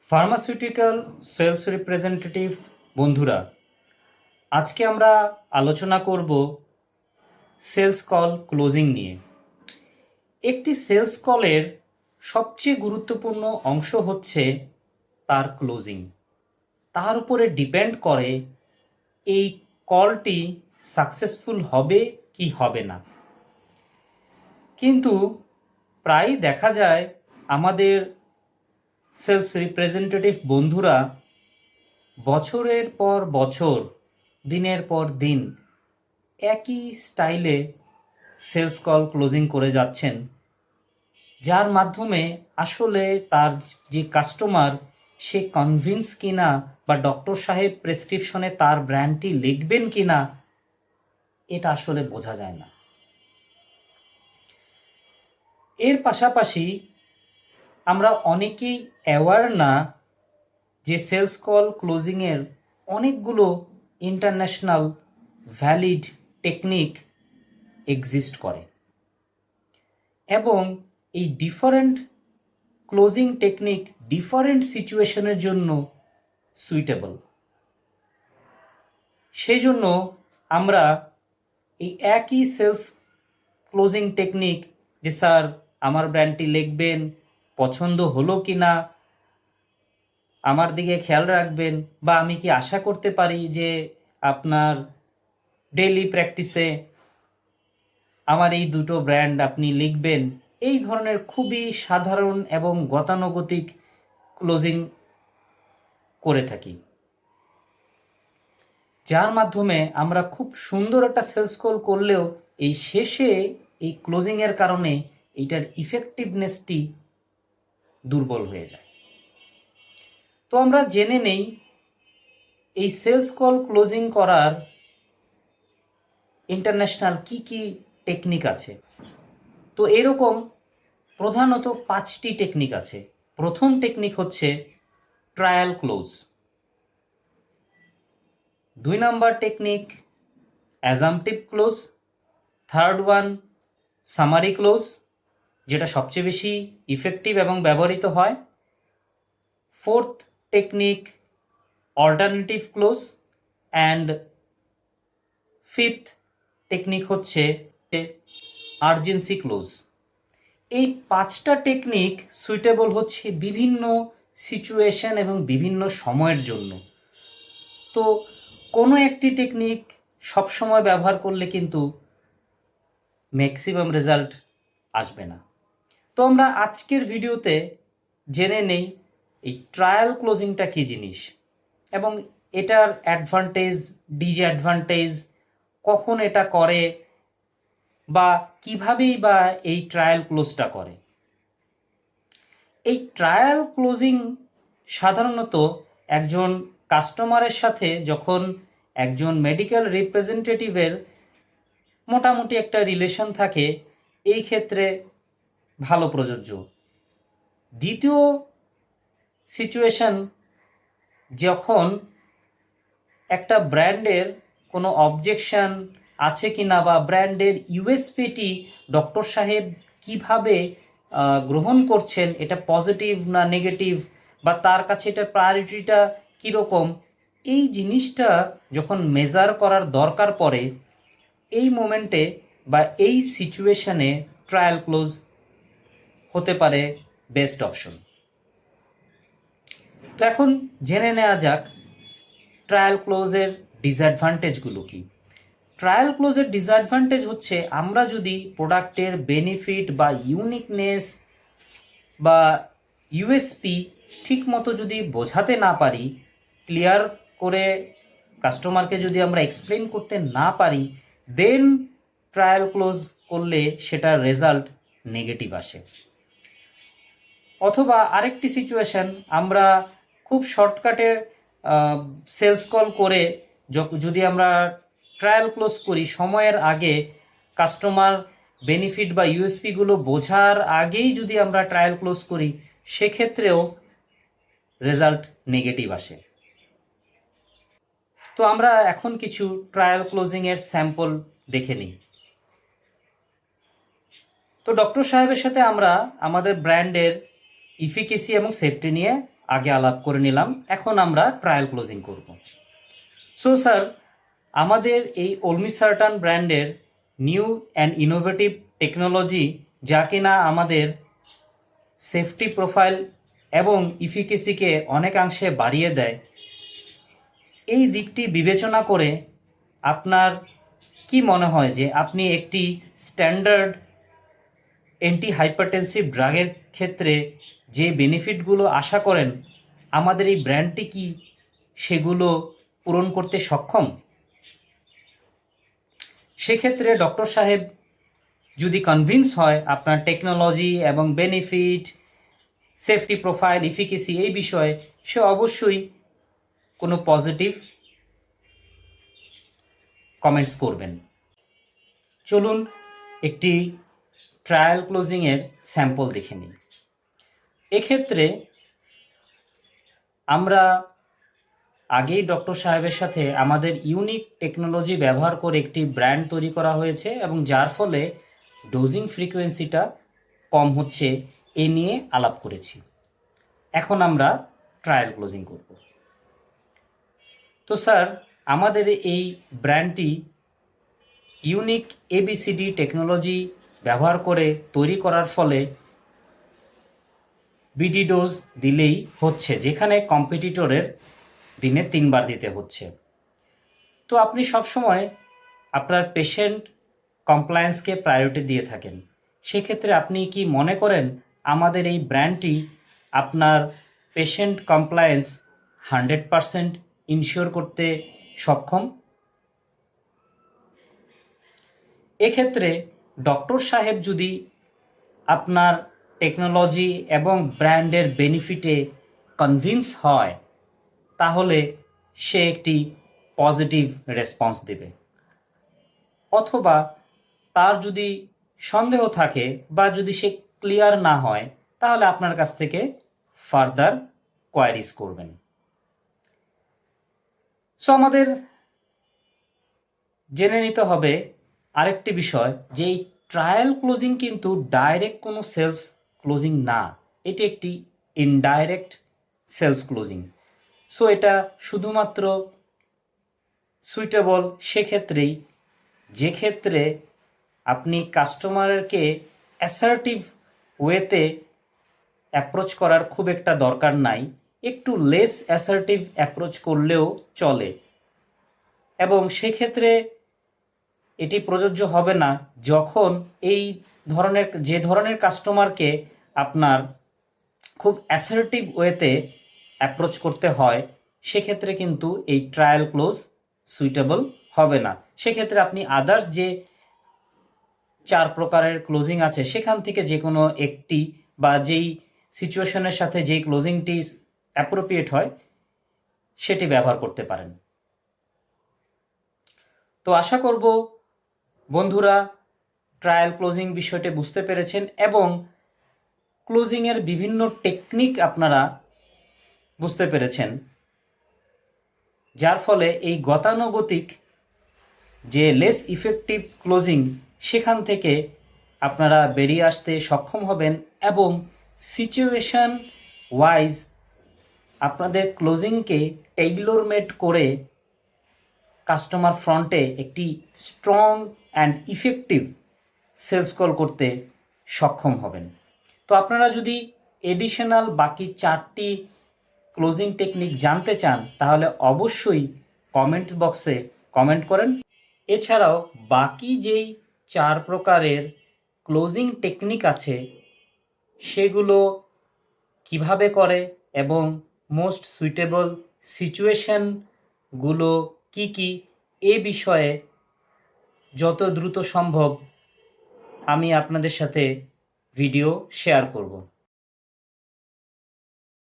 Pharmaceutical sales representative বন্ধুরা, আজকে আমরা আলোচনা করব সেলস কল ক্লোজিং নিয়ে। একটি সেলস কলের সবচেয়ে গুরুত্বপূর্ণ অংশ হচ্ছে তার ক্লোজিং। তার উপরে ডিপেন্ড করে এই কলটি সাকসেসফুল হবে কি হবে না। কিন্তু প্রায়ই দেখা যায় আমাদের সেলস রিপ্রেজেন্টেটিভ বন্ধুরা বছরের পর বছর, দিনের পর দিন একই স্টাইলে সেলস কল ক্লোজিং করে যাচ্ছেন, যার মাধ্যমে আসলে তার যে কাস্টমার সে কনভিন্স কিনা বা ডক্টর সাহেব প্রেসক্রিপশনে তার ব্র্যান্ডটি লিখবেন কিনা এটা আসলে বোঝা যায় না। এর পাশাপাশি আমরা অনেকেই অ্যাওয়ার না যে সেলস কল ক্লোজিংয়ের অনেকগুলো ইন্টারন্যাশনাল ভ্যালিড টেকনিক এক্সিস্ট করে এবং এই ডিফারেন্ট ক্লোজিং টেকনিক ডিফারেন্ট সিচুয়েশনের জন্য সুইটেবল। সেই জন্য আমরা এই একই সেলস ক্লোজিং টেকনিক, যে স্যার আমার ব্র্যান্ডটি লিখবেন, পছন্দ হলো কি না আমার দিকে খেয়াল রাখবেন, বা আমি কি আশা করতে পারি যে আপনার ডেইলি প্র্যাকটিসে আমার এই দুটো ব্র্যান্ড আপনি লিখবেন, এই ধরনের খুবই সাধারণ এবং গতানুগতিক ক্লোজিং করে থাকি, যার মাধ্যমে আমরা খুব সুন্দর একটা সেলস কল করলেও এই শেষে এই ক্লোজিংয়ের কারণে এইটার ইফেক্টিভনেসটি দুর্বল হয়ে যায়। তো আমরা জেনে নেই এই সেলস কল ক্লোজিং করার ইন্টারন্যাশনাল কি কি টেকনিক আছে। তো এরকম প্রধানত 5টি টেকনিক আছে। প্রথম টেকনিক হচ্ছে trial close. 2 number technique assumptive close. Third one summary close, যেটা সবচেয়ে বেশি ইফেক্টিভ এবং ব্যবহৃত হয়। Fourth technique alternative close. And fifth technique হচ্ছে আর্জেন্সি ক্লোজ। এই 5টা টেকনিক সুইটেবল হচ্ছে বিভিন্ন সিচুয়েশন এবং বিভিন্ন সময়ের জন্য। তো কোনো একটি টেকনিক সবসময় ব্যবহার করলে কিন্তু ম্যাক্সিমাম রেজাল্ট আসবে না। তো আমরা আজকের ভিডিওতে জেনে নেই এই ট্রায়াল ক্লোজিংটা কী জিনিস এবং এটার অ্যাডভান্টেজ, ডিসঅ্যাডভান্টেজ, কখন এটা করে বা কীভাবেই বা এই ট্রায়াল ক্লোজটা করে। এই ট্রায়াল ক্লোজিং সাধারণত একজন কাস্টমারের সাথে যখন একজন মেডিকেল রিপ্রেজেন্টেটিভের মোটামুটি একটা রিলেশন থাকে, এই ক্ষেত্রে ভালো প্রযোজ্য। দ্বিতীয় সিচুয়েশন, যখন একটা ব্র্যান্ডের কোনো অবজেকশন আছে কি না বা ব্র্যান্ডের ইউএসপিটি ডক্টর সাহেব কিভাবে গ্রহণ করছেন, এটা পজিটিভ না নেগেটিভ, বা তার কাছে এটা প্রায়োরিটিটা কীরকম, এই জিনিসটা যখন মেজার করার দরকার পড়ে, এই মোমেন্টে বা এই সিচুয়েশনে ট্রায়াল ক্লোজ হতে পারে বেস্ট অপশন। তো এখন জেনে নেওয়া যাক ট্রায়াল ক্লোজের ডিসঅ্যাডভান্টেজগুলো কি। ট্রায়াল ক্লোজের ডিসঅ্যাডভান্টেজ হচ্ছে, আমরা যদি প্রোডাক্টের বেনিফিট বা ইউনিকনেস বা ইউএসপি ঠিক মতো যদি বোঝাতে না পারি, ক্লিয়ার করে কাস্টমারকে যদি আমরা এক্সপ্লেন করতে না পারি, দেন ট্রায়াল ক্লোজ করলে সেটার রেজাল্ট নেগেটিভ আসে। অথবা আরেকটি সিচুয়েশন, আমরা খুব শর্টকাটে সেলস কল করে যদি আমরা ট্রায়াল ক্লোজ করি, সময়ের আগে কাস্টমার বেনিফিট বা ইউএসপিগুলো বোঝার আগেই যদি আমরা ট্রায়াল ক্লোজ করি, সেক্ষেত্রেও রেজাল্ট নেগেটিভ আসে। তো আমরা এখন কিছু ট্রায়াল ক্লোজিংয়ের স্যাম্পল দেখে নিই। তো ডক্টর সাহেবের সাথে আমরা আমাদের ব্র্যান্ডের ইফিকেসি এবং সেফটি নিয়ে আগে আলাপ করে নিলাম, এখন আমরা ট্রায়াল ক্লোজিং করব। সো স্যার, আমাদের এই অলমি সার্টান ব্র্যান্ডের নিউ অ্যান্ড ইনোভেটিভ টেকনোলজি, যা কিনা আমাদের সেফটি প্রোফাইল এবং ইফিকেসিকে অনেকাংশে বাড়িয়ে দেয়, এই দিকটি বিবেচনা করে আপনার কি মনে হয় যে আপনি একটি স্ট্যান্ডার্ড অ্যান্টি হাইপারটেনসিভ ড্রাগের ক্ষেত্রে যে বেনিফিটগুলো আশা করেন, আমাদের এই ব্র্যান্ডটি কি সেগুলো পূরণ করতে সক্ষম? সেক্ষেত্রে ডক্টর সাহেব যদি কনভিন্স হয় আপনার টেকনোলজি এবং বেনিফিট, সেফটি প্রোফাইল, ইফিকেসি এই বিষয়ে, সে অবশ্যই কোনো পজিটিভ কমেন্টস করবেন। চলুন একটি ট্রায়াল ক্লোজিংয়ের স্যাম্পল দেখে নিই। এক্ষেত্রে আমরা আগেই ডক্টর সাহেবের সাথে আমাদের ইউনিক টেকনোলজি ব্যবহার করে একটি ব্র্যান্ড তৈরি করা হয়েছে এবং যার ফলে ডোজিং ফ্রিকোয়েন্সিটা কম হচ্ছে এ নিয়ে আলাপ করেছি। এখন আমরা ট্রায়াল ক্লোজিং করব। তো স্যার, আমাদের এই ব্র্যান্ডটি ইউনিক এবিসিডি টেকনোলজি ব্যবহার করে তৈরি করার ফলে বিডি ডোজ দিলেই হচ্ছে, যেখানে কম্পিটিটরের দিনে 3 বার দিতে হচ্ছে। তো আপনি সবসময় আপনার পেশেন্ট কমপ্লায়েন্সকে প্রায়োরিটি দিয়ে থাকেন। সেক্ষেত্রে আপনি কি মনে করেন আমাদের এই ব্র্যান্ডটি আপনার পেশেন্ট কমপ্লায়েন্স 100% ইনশিওর করতে সক্ষম? এক্ষেত্রে ডক্টর সাহেব যদি আপনার টেকনোলজি এবং ব্র্যান্ডের বেনিফিটে কনভিন্স হয়, তাহলে সে একটি পজিটিভ রেসপন্স দেবে। অথবা তার যদি সন্দেহ থাকে বা যদি সে ক্লিয়ার না হয়, তাহলে আপনার কাছ থেকে ফার্দার কোয়ারিজ করবেন। সো আমাদের জেনে নিতে হবে আরেকটি বিষয়, যে এই ট্রায়াল ক্লোজিং কিন্তু ডাইরেক্ট কোনো সেলস ক্লোজিং না, এটি একটি ইনডাইরেক্ট সেলস ক্লোজিং। সো এটা শুধুমাত্র সুইটেবল সেক্ষেত্রেই যে ক্ষেত্রে আপনি কাস্টমারকে অ্যাসার্টিভ ওয়েতে অ্যাপ্রোচ করার খুব একটা দরকার নাই, একটু লেস অ্যাসার্টিভ অ্যাপ্রোচ করলেও চলে। এবং সেক্ষেত্রে এটি প্রযোজ্য হবে না যখন এই যে ধরনের কাস্টমারকে আপনার খুব অ্যাসার্টিভ ওয়েতে অ্যাপ্রোচ করতে হয়, সেক্ষেত্রে কিন্তু এই ট্রায়াল ক্লোজ সুইটেবল হবে না। সেক্ষেত্রে আপনি আদার্স যে 4 প্রকারের ক্লোজিং আছে সেখান থেকে যে কোনো একটি বা যেই সিচুয়েশনের সাথে যেই ক্লোজিংটি অ্যাপ্রোপ্রিয়েট হয় সেটি ব্যবহার করতে পারেন। তো আশা করব বন্ধুরা ট্রায়াল ক্লোজিং বিষয়টি বুঝতে পেরেছেন এবং ক্লোজিংয়ের বিভিন্ন টেকনিক আপনারা বুঝতে পেরেছেন, যার ফলে এই গতানুগতিক যে লেস ইফেক্টিভ ক্লোজিং সেখান থেকে আপনারা বেরিয়ে আসতে সক্ষম হবেন এবং সিচুয়েশন ওয়াইজ আপনাদের ক্লোজিংকে টেইলরমেড করে কাস্টমার ফ্রন্টে একটি strong and effective sales call করতে সক্ষম হবেন। তো আপনারা যদি এডিশনাল বাকি 4টি ক্লোজিং টেকনিক জানতে চান, তাহলে অবশ্যই কমেন্ট বক্সে কমেন্ট করেন। এছাড়াও বাকি যেই 4 প্রকারের ক্লোজিং টেকনিক আছে সেগুলো কিভাবে করে এবং মোস্ট সুইটেবল সিচুয়েশনগুলো কি কি, এ বিষয়ে যত দ্রুত সম্ভব আমি আপনাদের সাথে ভিডিও শেয়ার করব।